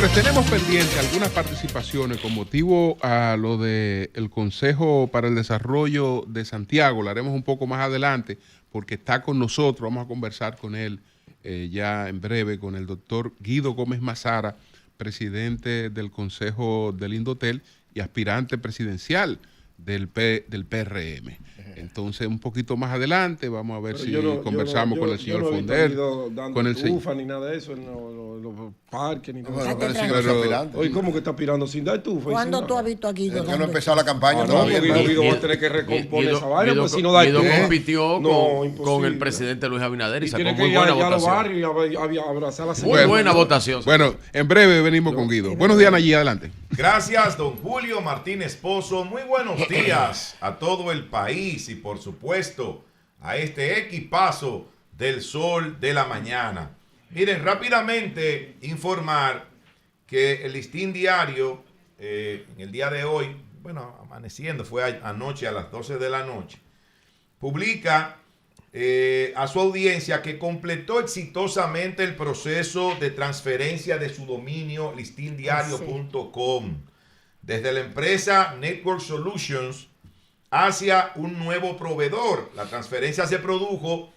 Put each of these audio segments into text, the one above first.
Señores, tenemos pendiente algunas participaciones con motivo a lo del Consejo para el Desarrollo de Santiago. Lo haremos un poco más adelante porque está con nosotros. Vamos a conversar con él ya en breve, con el doctor Guido Gómez Mazara, presidente del Consejo del Indotel y aspirante presidencial del PRM. Entonces, un poquito más adelante, vamos a ver si conversamos con el señor Fonder, con el señor. Ni nada de eso en los parques, ni nada. Oye, ¿cómo que está aspirando sin dar tufa? ¿Cuándo tú has visto aquí? Es que no ha empezado la campaña todavía. Guido va a tener que recomponer esa vaina, Guido, pues si no da Guido tufa. compitió con el presidente Luis Abinader y sacó muy buena votación. Y abrazar a la Muy buena votación. Bueno, en breve venimos con Guido. Buenos días, Nayí, adelante. Gracias, don Julio Martínez Pozo. Muy buenos días a todo el país y, por supuesto, a este equipazo del Sol de la Mañana. Miren, rápidamente informar que el Listín Diario, en el día de hoy, bueno, amaneciendo, fue anoche a las 12 de la noche, publica a su audiencia que completó exitosamente el proceso de transferencia de su dominio listindiario.com desde la empresa Network Solutions hacia un nuevo proveedor. La transferencia se produjo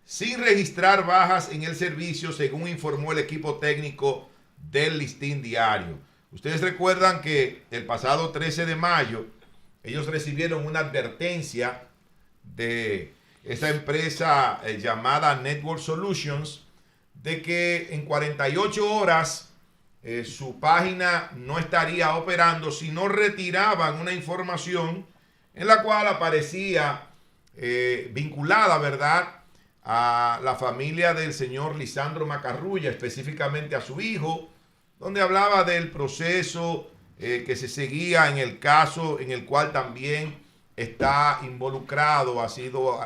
sin registrar bajas en el servicio, según informó el equipo técnico del Listín Diario. Ustedes recuerdan que el pasado 13 de mayo ellos recibieron una advertencia de esa empresa llamada Network Solutions de que en 48 horas su página no estaría operando si no retiraban una información en la cual aparecía vinculada, ¿verdad?, a la familia del señor Lisandro Macarrulla, específicamente a su hijo, donde hablaba del proceso que se seguía en el caso en el cual también está involucrado,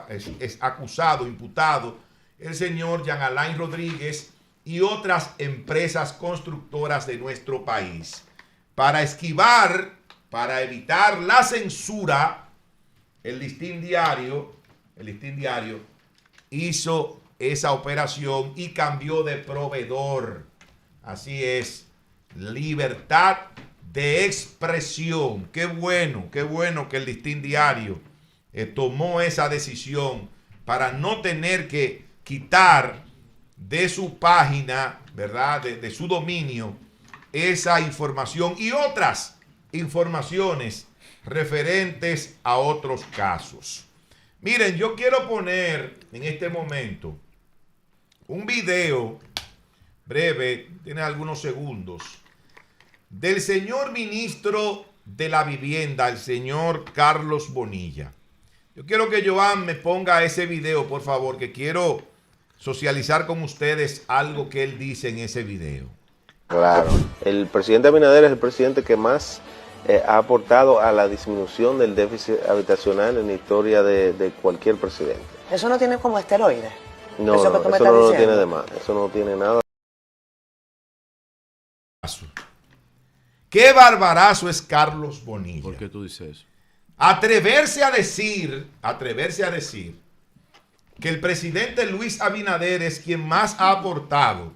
es acusado, imputado, el señor Jean Alain Rodríguez y otras empresas constructoras de nuestro país. Para evitar la censura, el Listín Diario hizo esa operación y cambió de proveedor. Así es, libertad de expresión. Qué bueno que el Listín Diario tomó esa decisión para no tener que quitar de su página, ¿verdad?, de su dominio, esa información y otras informaciones referentes a otros casos. Miren, yo quiero poner en este momento un video breve, tiene algunos segundos, del señor ministro de la Vivienda, el señor Carlos Bonilla. Yo quiero que Joan me ponga ese video, por favor, que quiero socializar con ustedes algo que él dice en ese video. Claro, el presidente Abinader es el presidente que más ha aportado a la disminución del déficit habitacional en la historia de cualquier presidente. ¿Eso no tiene como esteroides? No, eso no, eso no lo tiene de más, eso no tiene nada. Qué barbarazo es Carlos Bonilla. ¿Por qué tú dices eso? Atreverse a decir que el presidente Luis Abinader es quien más ha aportado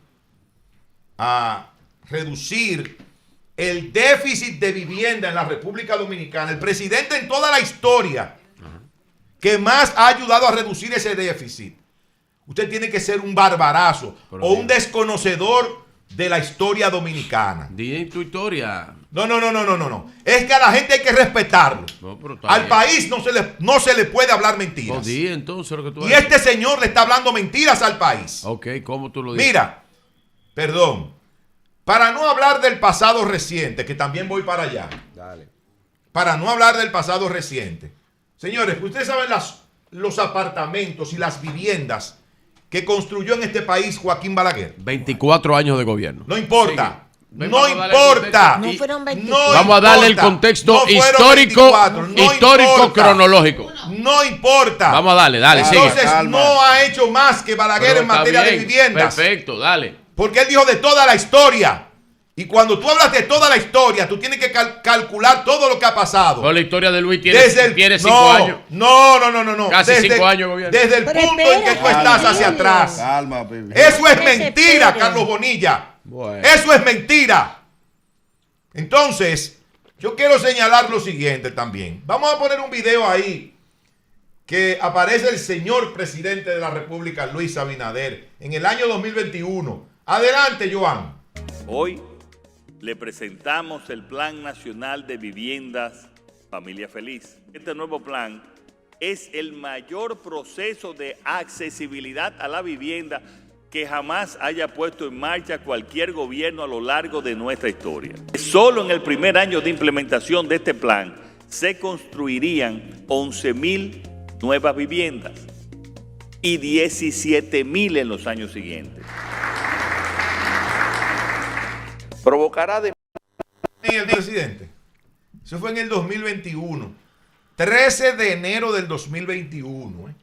a reducir el déficit de vivienda en la República Dominicana, el presidente en toda la historia que más ha ayudado a reducir ese déficit. Usted tiene que ser un barbarazo o un desconocedor de la historia dominicana. Di tu historia. No. Es que a la gente hay que respetarlo. No, al país no se le puede hablar mentiras. No, di entonces lo que tú y este señor le está hablando mentiras al país. Ok, ¿cómo tú lo dices? Mira, perdón. Para no hablar del pasado reciente, que también voy para allá. Dale. Para no hablar del pasado reciente. Señores, ustedes saben los apartamentos y las viviendas que construyó en este país Joaquín Balaguer. 24 años de gobierno. No importa. Sí. No importa. No fueron 24. Vamos a darle el contexto histórico cronológico. No importa. Vamos a darle, sigue. Entonces no ha hecho más que Balaguer en materia de viviendas. Perfecto, dale. Porque él dijo de toda la historia. Y cuando tú hablas de toda la historia, tú tienes que calcular todo lo que ha pasado. No, la historia de Luis tiene 5 años. No. Casi 5 años de gobierno. Desde el punto en que tú estás hacia atrás. Calma, baby. Eso es mentira, Carlos Bonilla. Bueno. Eso es mentira. Entonces, yo quiero señalar lo siguiente también. Vamos a poner un video ahí que aparece el señor presidente de la República, Luis Abinader, en el año 2021. Adelante, Joan. Hoy le presentamos el Plan Nacional de Viviendas Familia Feliz. Este nuevo plan es el mayor proceso de accesibilidad a la vivienda que jamás haya puesto en marcha cualquier gobierno a lo largo de nuestra historia. Solo en el primer año de implementación de este plan se construirían 11,000 nuevas viviendas y 17,000 en los años siguientes. Provocará de... El presidente. Eso fue en el 2021. 13 de enero del 2021.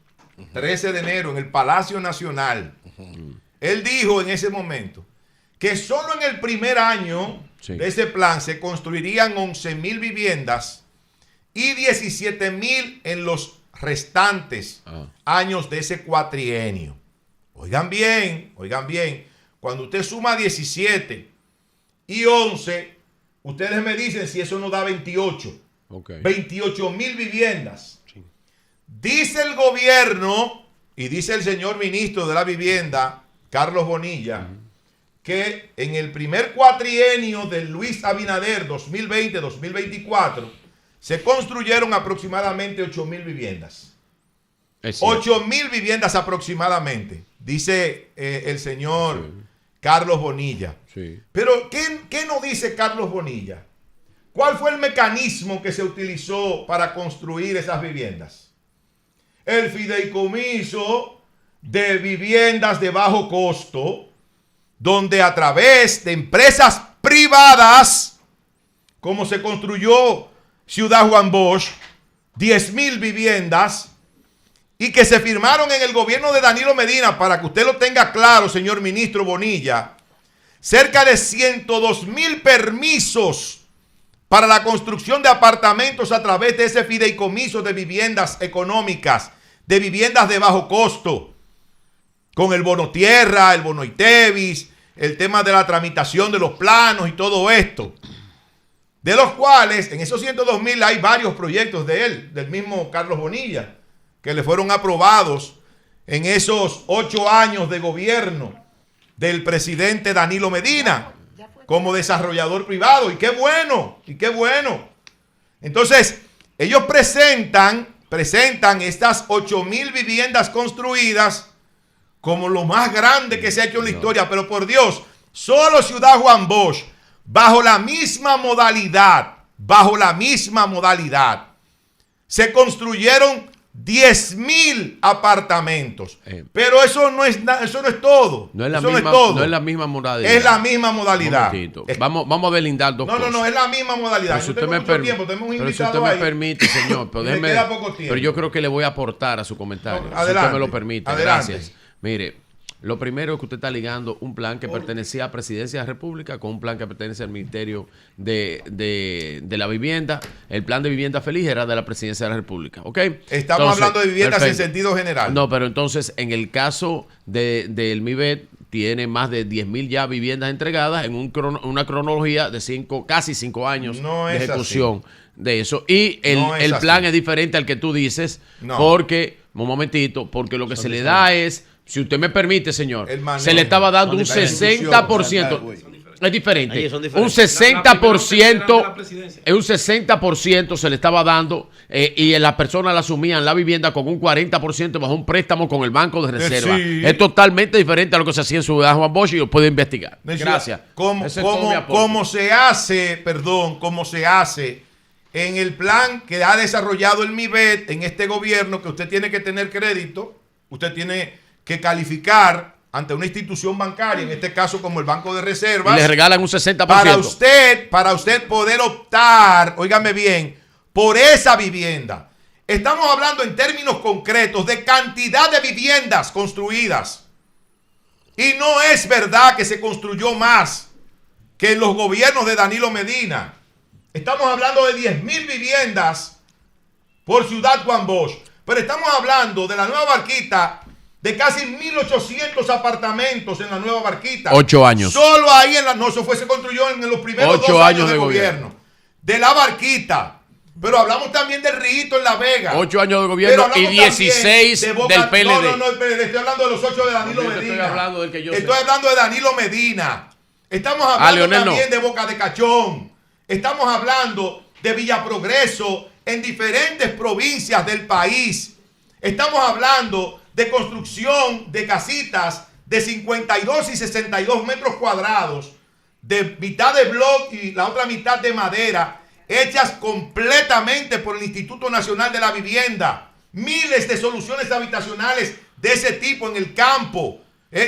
13 de enero en el Palacio Nacional. Él dijo en ese momento que solo en el primer año de ese plan se construirían 11,000 viviendas y 17,000 en los restantes años de ese cuatrienio. Oigan bien, cuando usted suma 17 y 11, ustedes me dicen si eso no da 28. 28,000 viviendas. Sí. Dice el gobierno y dice el señor ministro de la Vivienda, Carlos Bonilla, que en el primer cuatrienio de Luis Abinader 2020-2024 se construyeron aproximadamente 8,000 viviendas. 8,000 viviendas aproximadamente, dice el señor Carlos Bonilla. Sí. Pero, ¿qué nos dice Carlos Bonilla? ¿Cuál fue el mecanismo que se utilizó para construir esas viviendas? El fideicomiso de viviendas de bajo costo, donde a través de empresas privadas, como se construyó Ciudad Juan Bosch, 10,000 viviendas, y que se firmaron en el gobierno de Danilo Medina, para que usted lo tenga claro, señor ministro Bonilla, cerca de 102,000 permisos para la construcción de apartamentos a través de ese fideicomiso de viviendas económicas, de viviendas de bajo costo, con el bono tierra, el bono ITEVIS, el tema de la tramitación de los planos y todo esto, de los cuales en esos 102,000 hay varios proyectos de él, del mismo Carlos Bonilla, que le fueron aprobados en esos 8 años de gobierno del presidente Danilo Medina como desarrollador privado. Y qué bueno, Entonces, ellos presentan estas 8,000 viviendas construidas como lo más grande que se ha hecho en la historia. Pero por Dios, solo Ciudad Juan Bosch, bajo la misma modalidad, se construyeron 10,000 apartamentos. Pero eso no es todo. No es la misma modalidad. Es la misma modalidad. Vamos a delindar dos cosas. No, es la misma modalidad. Si usted me permite, señor, pero yo creo que le voy a aportar a su comentario. Si usted me lo permite. Adelante. Gracias. Mire, lo primero es que usted está ligando un plan que pertenecía a Presidencia de la República con un plan que pertenece al Ministerio de la Vivienda. El plan de Vivienda Feliz era de la Presidencia de la República, ¿ok? Estamos hablando de viviendas en sentido general. No, pero entonces en el caso del MIBET tiene más de 10,000 ya viviendas entregadas en una cronología de casi 5 años de ejecución de eso. Y el plan es diferente al que tú dices porque, un momentito, porque lo que se le da es... Si usted me permite, señor, se le estaba dando un 60%. Es diferente. Un 60% se le estaba dando y las personas la asumían la vivienda con un 40% bajo un préstamo con el Banco de Reserva. Sí. Es totalmente diferente a lo que se hacía en Ciudad Juan Bosch y lo puede investigar. Gracias. ¿Cómo se hace en el plan que ha desarrollado el MIBET en este gobierno, que usted tiene que tener crédito, usted tiene que calificar ante una institución bancaria, en este caso como el Banco de Reservas, y le regalan un 60%. Para usted poder optar, óigame bien, por esa vivienda. Estamos hablando en términos concretos de cantidad de viviendas construidas. Y no es verdad que se construyó más que en los gobiernos de Danilo Medina. Estamos hablando de 10,000 viviendas por Ciudad Juan Bosch. Pero estamos hablando de la Nueva Barquita de casi 1.800 apartamentos en la Nueva Barquita. 8 años. Solo ahí en la... No, eso se construyó en los primeros 2 años de gobierno. De la Barquita. Pero hablamos también del Rito en La Vega. 8 años de gobierno y 16 del PLD. No, estoy hablando de los 8 de Danilo Medina. Estoy hablando del que yo Estoy hablando de Danilo Medina. Estamos hablando también de Boca de Cachón. Estamos hablando de Villa Progreso en diferentes provincias del país. Estamos hablando de construcción de casitas de 52 y 62 metros cuadrados, de mitad de bloc y la otra mitad de madera, hechas completamente por el Instituto Nacional de la Vivienda. Miles de soluciones habitacionales de ese tipo en el campo.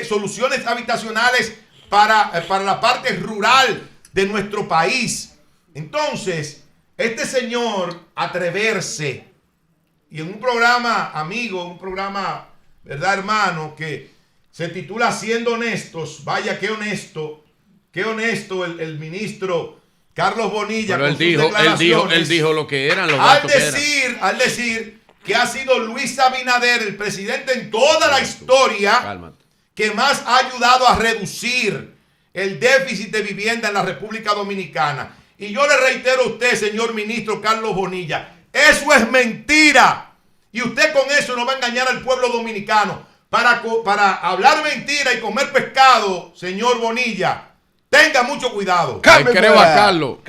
Soluciones habitacionales para la parte rural de nuestro país. Entonces, este señor atreverse, y en un programa, amigo, un programa, ¿verdad, hermano? Que se titula Siendo Honestos. Vaya, qué honesto el ministro Carlos Bonilla. Pero él dijo lo que eran los datos al decir que ha sido Luis Abinader el presidente en toda la historia que más ha ayudado a reducir el déficit de vivienda en la República Dominicana. Y yo le reitero a usted, señor ministro Carlos Bonilla, eso es mentira. Y usted con eso no va a engañar al pueblo dominicano. Para hablar mentira y comer pescado, señor Bonilla, tenga mucho cuidado. Creo a Carlos.